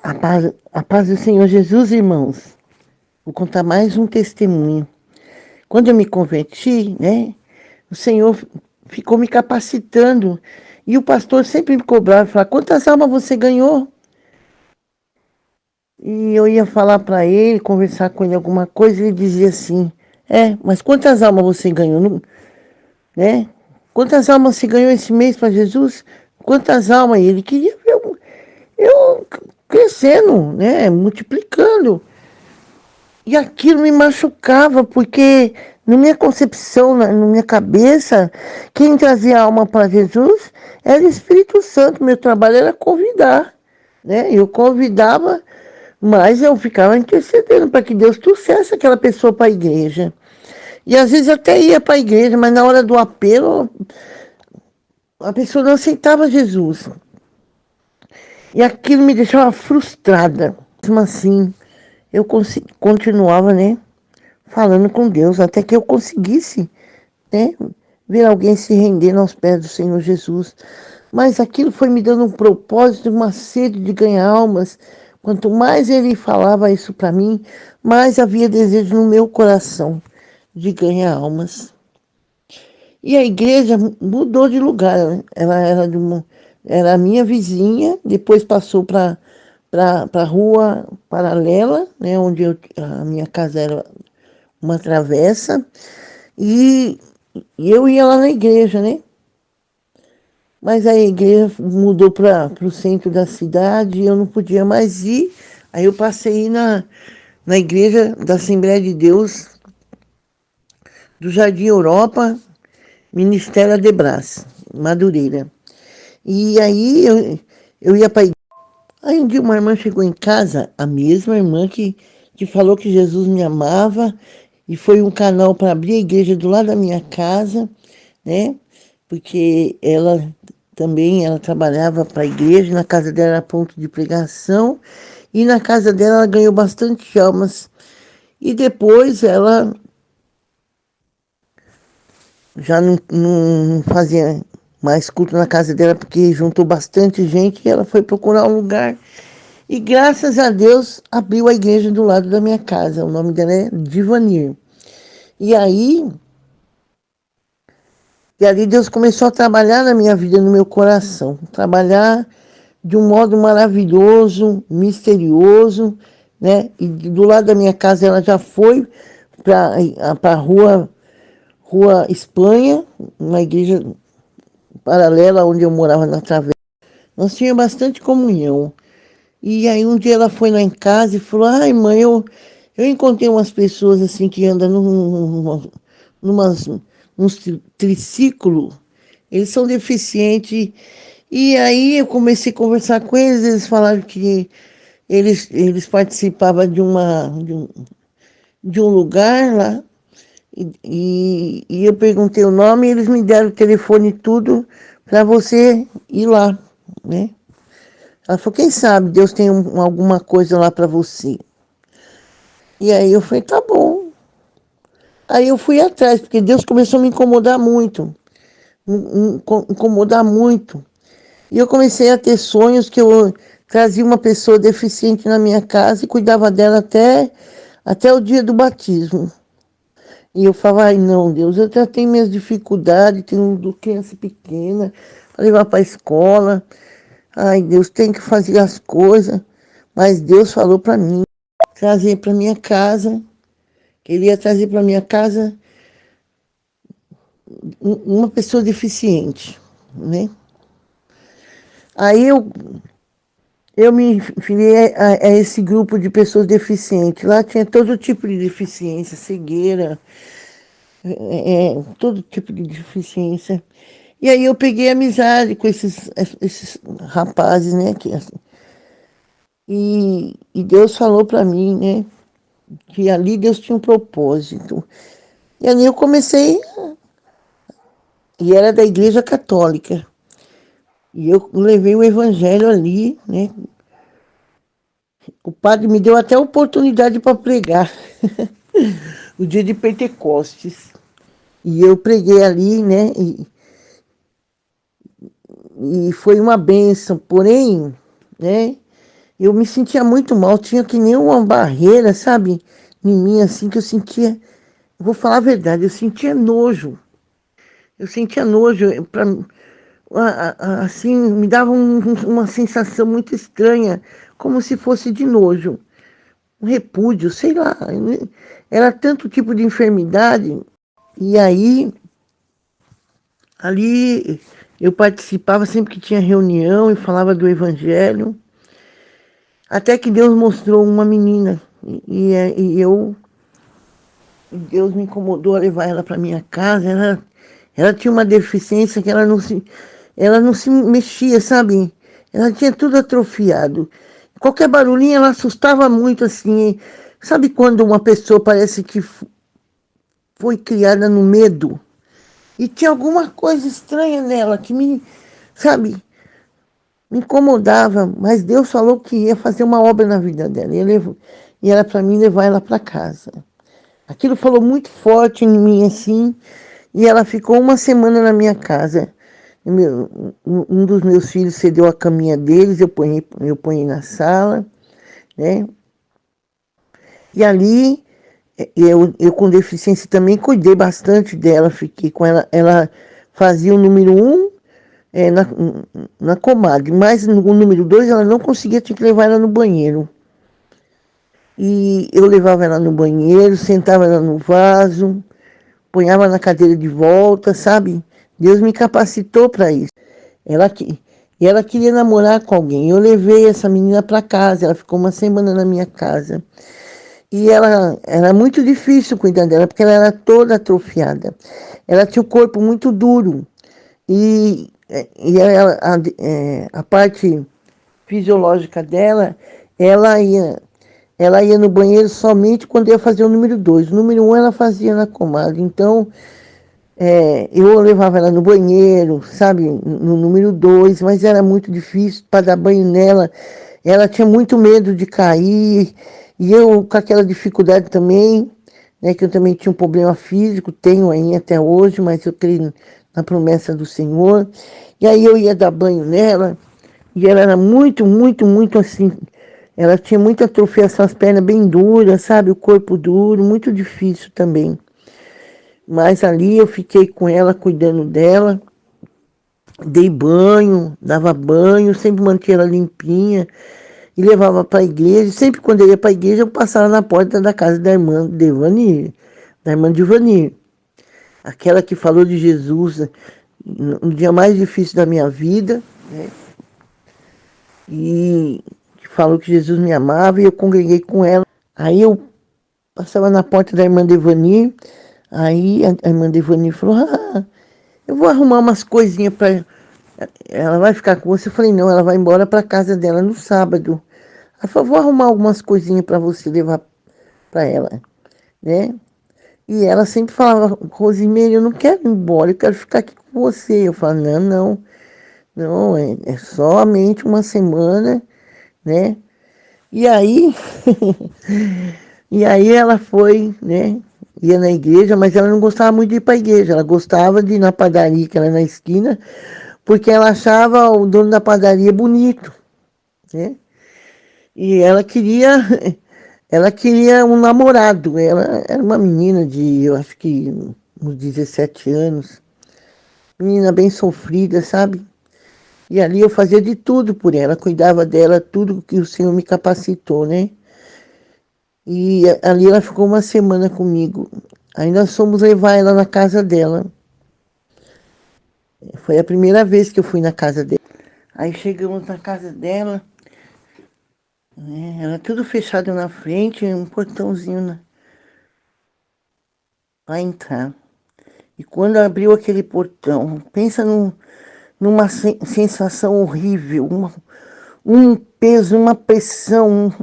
A paz do Senhor Jesus, irmãos. Vou contar mais um testemunho. Quando eu me converti, né, o Senhor ficou me capacitando. E o pastor sempre me cobrava, falava, quantas almas você ganhou? E eu ia falar para ele, conversar com ele alguma coisa, e ele dizia assim, mas quantas almas você ganhou? Né? Quantas almas você ganhou esse mês para Jesus? Quantas almas? E ele queria ver eu crescendo, né, multiplicando. E aquilo me machucava, porque na minha concepção, na minha cabeça, quem trazia a alma para Jesus era o Espírito Santo. Meu trabalho era convidar, né? Eu convidava, mas eu ficava intercedendo para que Deus trouxesse aquela pessoa para a igreja. E às vezes eu até ia para a igreja, mas na hora do apelo, a pessoa não aceitava Jesus. E aquilo me deixava frustrada. Mesmo assim, eu continuava, né, falando com Deus, até que eu conseguisse, né, ver alguém se rendendo aos pés do Senhor Jesus. Mas aquilo foi me dando um propósito, uma sede de ganhar almas. Quanto mais ele falava isso para mim, mais havia desejo no meu coração de ganhar almas. E a igreja mudou de lugar, né? Ela era a minha vizinha, depois passou para a rua paralela, né, onde a minha casa era uma travessa. E eu ia lá na igreja, né? Mas a igreja mudou para o centro da cidade e eu não podia mais ir. Aí eu passei a ir na igreja da Assembleia de Deus do Jardim Europa, Ministério Adebras, Madureira. E aí eu ia para a igreja. Aí um dia uma irmã chegou em casa, a mesma irmã que falou que Jesus me amava, e foi um canal para abrir a igreja do lado da minha casa, né? Porque ela trabalhava para a igreja, na casa dela era ponto de pregação, e na casa dela ela ganhou bastante almas. E depois ela já não fazia mais culto na casa dela, porque juntou bastante gente e ela foi procurar um lugar. E graças a Deus abriu a igreja do lado da minha casa. O nome dela é Divanir. E aí, e ali Deus começou a trabalhar na minha vida, no meu coração. Trabalhar de um modo maravilhoso, misterioso, né? E do lado da minha casa ela já foi para a rua Espanha, uma igreja paralela onde eu morava na travessa. Nós tínhamos bastante comunhão. E aí um dia ela foi lá em casa e falou, ai mãe, eu encontrei umas pessoas assim que andam numas, uns triciclo, eles são deficientes. E aí eu comecei a conversar com eles falaram que eles participavam de um lugar lá, e eu perguntei o nome e eles me deram o telefone e tudo para você ir lá, né? Ela falou, quem sabe Deus tem alguma coisa lá para você. E aí eu falei, tá bom. Aí eu fui atrás, porque Deus começou a me incomodar muito. Incomodar muito. E eu comecei a ter sonhos que eu trazia uma pessoa deficiente na minha casa e cuidava dela até o dia do batismo. E eu falava, ai não, Deus, eu já tenho minhas dificuldades, tenho criança pequena, para levar para a escola. Ai, Deus, tem que fazer as coisas. Mas Deus falou para mim, trazer para minha casa, que Ele ia trazer para minha casa uma pessoa deficiente, né? Aí eu me filiei a esse grupo de pessoas deficientes. Lá tinha todo tipo de deficiência, cegueira, todo tipo de deficiência. E aí eu peguei amizade com esses rapazes, né? E Deus falou para mim, né? Que ali Deus tinha um propósito. E ali eu comecei, e era da Igreja Católica. E eu levei o evangelho ali, né? O padre me deu até a oportunidade para pregar, o dia de Pentecostes. E eu preguei ali, né? E foi uma bênção. Porém, né? eu me sentia muito mal, tinha que nem uma barreira, sabe, em mim, assim, que eu sentia, eu vou falar a verdade, eu sentia nojo. Eu sentia nojo, assim, me dava uma sensação muito estranha, como se fosse de nojo, um repúdio, sei lá. Era tanto tipo de enfermidade. E aí, ali, eu participava sempre que tinha reunião e falava do Evangelho, até que Deus mostrou uma menina. Deus me incomodou a levar ela para minha casa. Ela tinha uma deficiência que ela não se mexia, sabe? Ela tinha tudo atrofiado. Qualquer barulhinho ela assustava muito, assim. Sabe quando uma pessoa parece que foi criada no medo? E tinha alguma coisa estranha nela que sabe, me incomodava. Mas Deus falou que ia fazer uma obra na vida dela. E era para mim levar ela para casa. Aquilo falou muito forte em mim, assim. E ela ficou uma semana na minha casa. Um dos meus filhos cedeu a caminha deles, eu ponhei na sala, né? E ali, eu com deficiência também cuidei bastante dela, fiquei com ela. Ela fazia o número 1 na comadre, mas no número 2 ela não conseguia, tinha que levar ela no banheiro. E eu levava ela no banheiro, sentava ela no vaso, ponhava na cadeira de volta, sabe? Deus me capacitou para isso. Ela, e ela queria namorar com alguém. Eu levei essa menina para casa, ela ficou uma semana na minha casa. E ela era muito difícil cuidar dela, porque ela era toda atrofiada. Ela tinha o corpo muito duro. E a parte fisiológica dela, ela ia, ela ia no banheiro somente quando ia fazer o número 2. O número 1 ela fazia na comadre. Então, eu levava ela no banheiro, sabe, no número 2, mas era muito difícil para dar banho nela. Ela tinha muito medo de cair, e eu com aquela dificuldade também, né, que eu também tinha um problema físico, tenho aí até hoje, mas eu creio na promessa do Senhor. E aí eu ia dar banho nela, e ela era muito, muito, muito assim. Ela tinha muita atrofiação, as pernas bem duras, sabe, o corpo duro, muito difícil também. Mas ali eu fiquei com ela, cuidando dela, dei banho, dava banho, sempre mantinha ela limpinha e levava para a igreja. Sempre quando eu ia para a igreja, eu passava na porta da casa da irmã Devanir, da irmã Divanir, aquela que falou de Jesus no dia mais difícil da minha vida, né? E que falou que Jesus me amava, e eu congreguei com ela. Aí eu passava na porta da irmã Devanir. Aí a irmã Devani falou, eu vou arrumar umas coisinhas para ela vai ficar com você. Eu falei, não, ela vai embora para casa dela no sábado. Ela falou, vou arrumar algumas coisinhas para você levar para ela, né? E ela sempre falava, Rosimeire, eu não quero ir embora, eu quero ficar aqui com você. Eu falava, não, é somente uma semana, né? E aí, e aí ela foi, né? Ia na igreja, mas ela não gostava muito de ir para a igreja. Ela gostava de ir na padaria, que era na esquina, porque ela achava o dono da padaria bonito, né? E ela queria um namorado. Ela era uma menina de, eu acho que uns 17 anos, menina bem sofrida, sabe? E ali eu fazia de tudo por ela, cuidava dela, tudo que o Senhor me capacitou, né? E ali ela ficou uma semana comigo. Aí nós fomos levar ela na casa dela. Foi a primeira vez que eu fui na casa dela. Aí chegamos na casa dela, né? Era tudo fechado na frente, um portãozinho para entrar. E quando abriu aquele portão, pensa numa sensação horrível, um peso, uma pressão.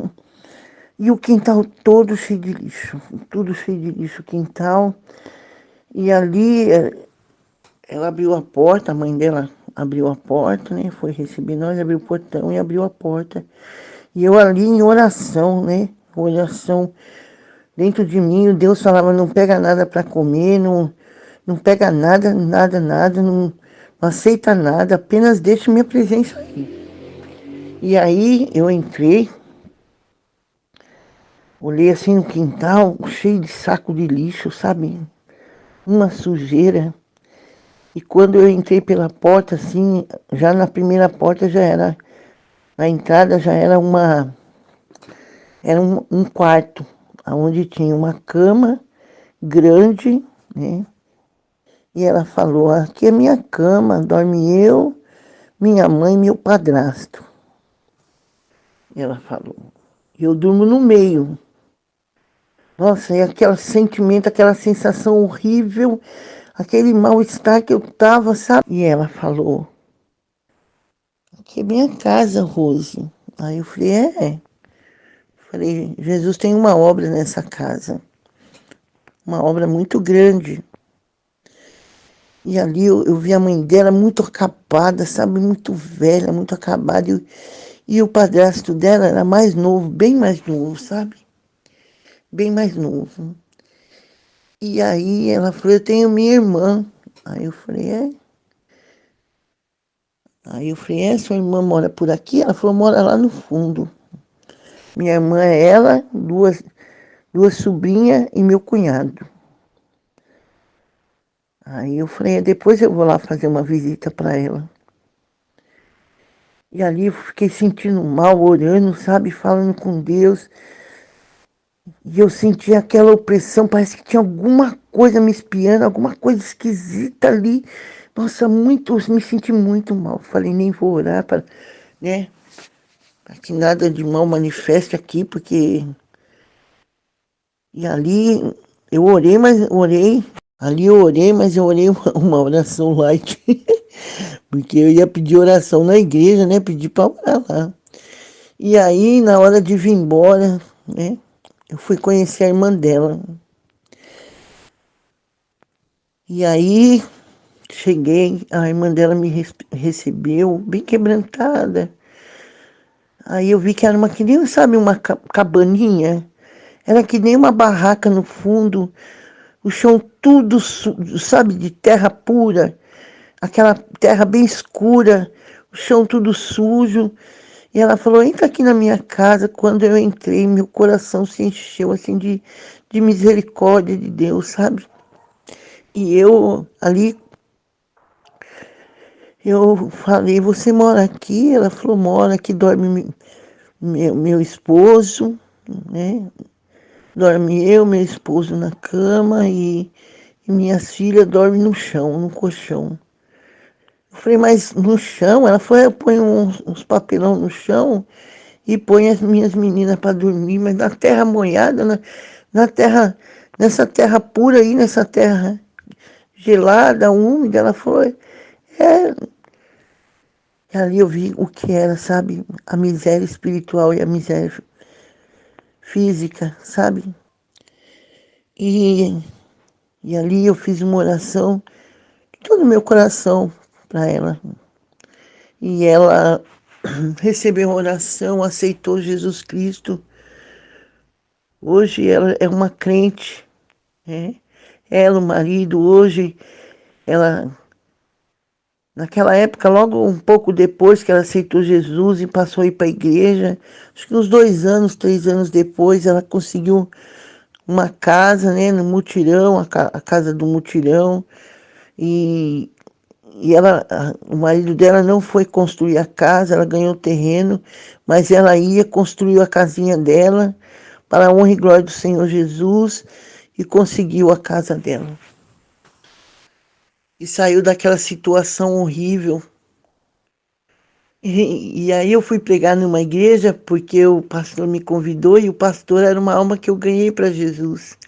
E o quintal todo cheio de lixo, tudo cheio de lixo, o quintal. E ali ela abriu a porta, a mãe dela abriu a porta, né? Foi receber nós, abriu o portão e abriu a porta. E eu ali em oração, né? Oração dentro de mim, Deus falava, não pega nada para comer, não pega nada, nada, nada, não aceita nada, apenas deixa minha presença aí. E aí eu entrei, olhei assim no quintal, cheio de saco de lixo, sabe? Uma sujeira. E quando eu entrei pela porta, assim, já na primeira porta já era, na entrada já era um quarto, onde tinha uma cama grande, né? E ela falou, aqui é minha cama, dorme eu, minha mãe e meu padrasto. Ela falou, eu durmo no meio. Nossa, e aquele sentimento, aquela sensação horrível, aquele mal-estar que eu tava, sabe? E ela falou, aqui é minha casa, Rose. Aí eu falei, é. Falei, Jesus tem uma obra nessa casa, uma obra muito grande. E ali eu vi a mãe dela muito acabada, sabe? Muito velha, muito acabada. E o padrasto dela era mais novo, bem mais novo, sabe? Bem mais novo. E aí ela falou, eu tenho minha irmã. Aí eu falei, é? Aí eu falei, é, sua irmã mora por aqui? Ela falou, mora lá no fundo. Minha irmã é ela, duas sobrinhas e meu cunhado. Aí eu falei, depois eu vou lá fazer uma visita para ela. E ali eu fiquei sentindo mal, orando, sabe, falando com Deus. E eu senti aquela opressão, parece que tinha alguma coisa me espiando, alguma coisa esquisita ali. Nossa, me senti muito mal. Falei, nem vou orar para, né, para que nada de mal manifeste aqui, porque... E ali eu orei, mas orei. Ali eu orei, mas eu orei uma oração light. Porque eu ia pedir oração na igreja, né? Pedir para orar lá. E aí, na hora de vir embora, né? Eu fui conhecer a irmã dela. E aí, cheguei, a irmã dela me recebeu, bem quebrantada. Aí eu vi que era que nem, sabe, uma cabaninha. Era que nem uma barraca no fundo. O chão tudo, sabe, de terra pura. Aquela terra bem escura. O chão tudo sujo. E ela falou, entra aqui na minha casa. Quando eu entrei, meu coração se encheu, assim, de misericórdia de Deus, sabe? E eu, ali, eu falei, você mora aqui? Ela falou, mora aqui, dorme meu esposo, né? Dorme eu, meu esposo na cama e minhas filhas dormem no chão, no colchão. Eu falei, mas no chão? Ela falou, eu ponho uns papelão no chão e põe as minhas meninas para dormir, mas na terra molhada, na terra, nessa terra pura aí, nessa terra gelada, úmida, ela falou, é. E ali eu vi o que era, sabe, a miséria espiritual e a miséria física, sabe? E, e ali eu fiz uma oração, de todo o meu coração para ela. E ela recebeu a oração, aceitou Jesus Cristo. Hoje ela é uma crente, né? Ela, o marido, hoje, ela, naquela época, logo um pouco depois que ela aceitou Jesus e passou a ir para a igreja, acho que uns 2 anos, 3 anos depois, ela conseguiu uma casa, né, no mutirão, a casa do mutirão, e o marido dela não foi construir a casa, ela ganhou o terreno, mas ela ia construir a casinha dela, para a honra e glória do Senhor Jesus, e conseguiu a casa dela. E saiu daquela situação horrível. E aí eu fui pregar numa igreja, porque o pastor me convidou, e o pastor era uma alma que eu ganhei para Jesus.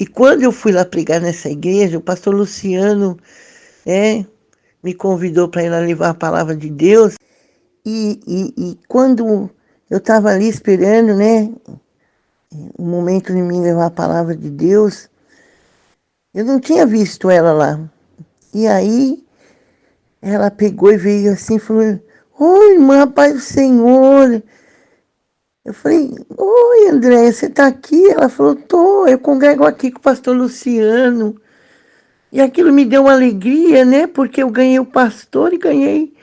E quando eu fui lá pregar nessa igreja, o pastor Luciano, me convidou para ir lá levar a palavra de Deus. E quando eu estava ali esperando, né, o momento de mim levar a palavra de Deus, eu não tinha visto ela lá. E aí ela pegou e veio assim, falou, oi, irmã, paz do Senhor. Eu falei, oi, André, você está aqui? Ela falou, tô, eu congrego aqui com o pastor Luciano. E aquilo me deu uma alegria, né? Porque eu ganhei o pastor e ganhei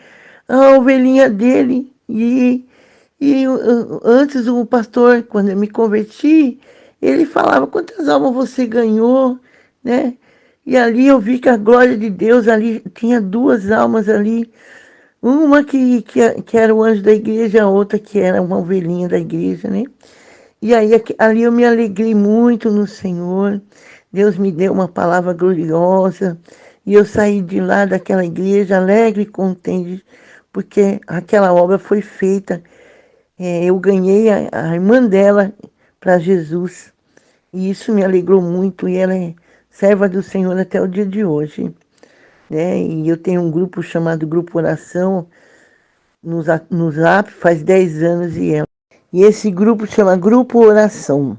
a ovelhinha dele. E, antes o pastor, quando eu me converti, ele falava quantas almas você ganhou, né? E ali eu vi que a glória de Deus, ali tinha duas almas ali, uma que era o anjo da igreja, a outra que era uma ovelhinha da igreja, né? E aí ali eu me alegrei muito no Senhor. Deus me deu uma palavra gloriosa. E eu saí de lá daquela igreja alegre e contente, porque aquela obra foi feita. Eu ganhei a irmã dela para Jesus. E isso me alegrou muito. E ela é serva do Senhor até o dia de hoje, né? E eu tenho um grupo chamado Grupo Oração no Zap, faz 10 anos e esse grupo chama Grupo Oração.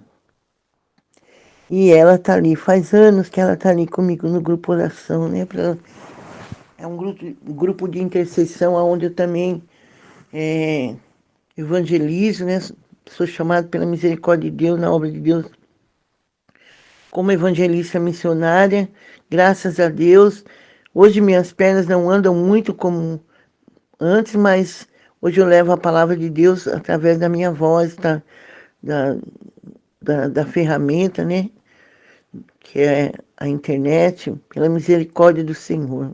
E ela tá ali, faz anos que ela tá ali comigo no Grupo Oração, né? É um grupo de intercessão onde eu também evangelizo, né? Sou chamado pela misericórdia de Deus, na obra de Deus, como evangelista missionária, graças a Deus. Hoje minhas pernas não andam muito como antes, mas hoje eu levo a palavra de Deus através da minha voz, da, da ferramenta, né? Que é a internet, pela misericórdia do Senhor.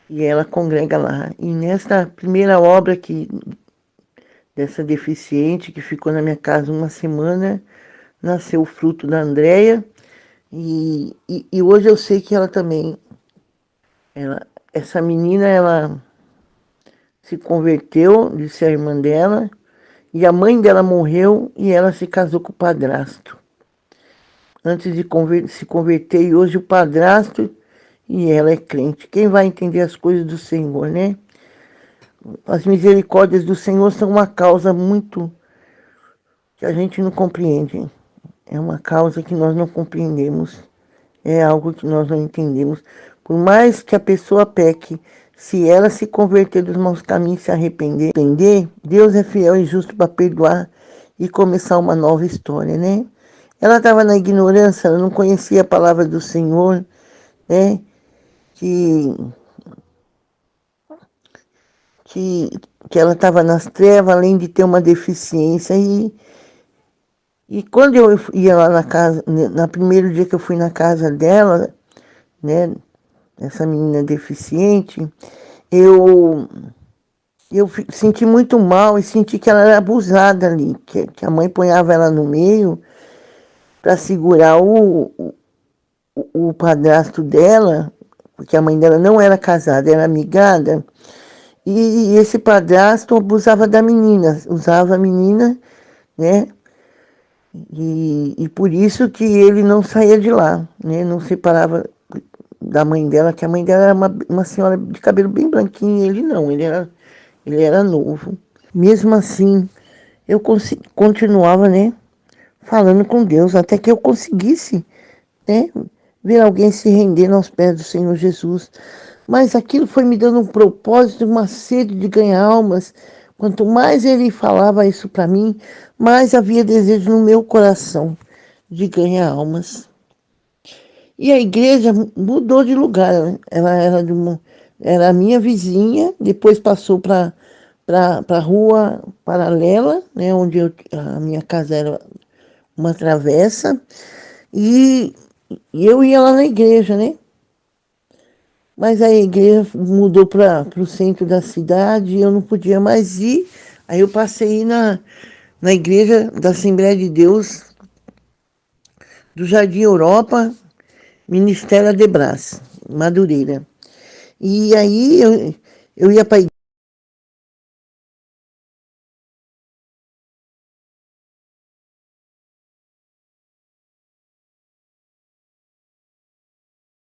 E ela congrega lá. E nesta primeira obra dessa deficiente, que ficou na minha casa uma semana, nasceu o fruto da Andréia. E hoje eu sei que ela também, essa menina, ela se converteu, disse a irmã dela, e a mãe dela morreu e ela se casou com o padrasto. Antes de se converter, e hoje o padrasto e ela é crente. Quem vai entender as coisas do Senhor, né? As misericórdias do Senhor são uma causa muito que a gente não compreende. É uma causa que nós não compreendemos. É algo que nós não entendemos. Por mais que a pessoa peque, se ela se converter dos maus caminhos e se arrepender, Deus é fiel e justo para perdoar e começar uma nova história, né? Ela estava na ignorância, ela não conhecia a palavra do Senhor, né? Que que ela estava nas trevas, além de ter uma deficiência. E quando eu ia lá na casa, no primeiro dia que eu fui na casa dela, né, essa menina deficiente, eu senti muito mal e senti que ela era abusada ali, que a mãe ponhava ela no meio para segurar o padrasto dela, porque a mãe dela não era casada, era amigada. E esse padrasto abusava da menina, usava a menina, né? E por isso que ele não saía de lá, né? Não separava da mãe dela, que a mãe dela era uma senhora de cabelo bem branquinho, e ele não, ele era novo. Mesmo assim, eu continuava, né? Falando com Deus, até que eu conseguisse, né? Ver alguém se rendendo aos pés do Senhor Jesus. Mas aquilo foi me dando um propósito, uma sede de ganhar almas. Quanto mais ele falava isso para mim, mais havia desejo no meu coração de ganhar almas. E a igreja mudou de lugar, né? Ela era a minha vizinha, depois passou para a rua paralela, né, onde a minha casa era uma travessa, e eu ia lá na igreja, né? Mas a igreja mudou para o centro da cidade e eu não podia mais ir. Aí eu passei na igreja da Assembleia de Deus do Jardim Europa, Ministério Adebras, Madureira. E aí eu ia para a igreja.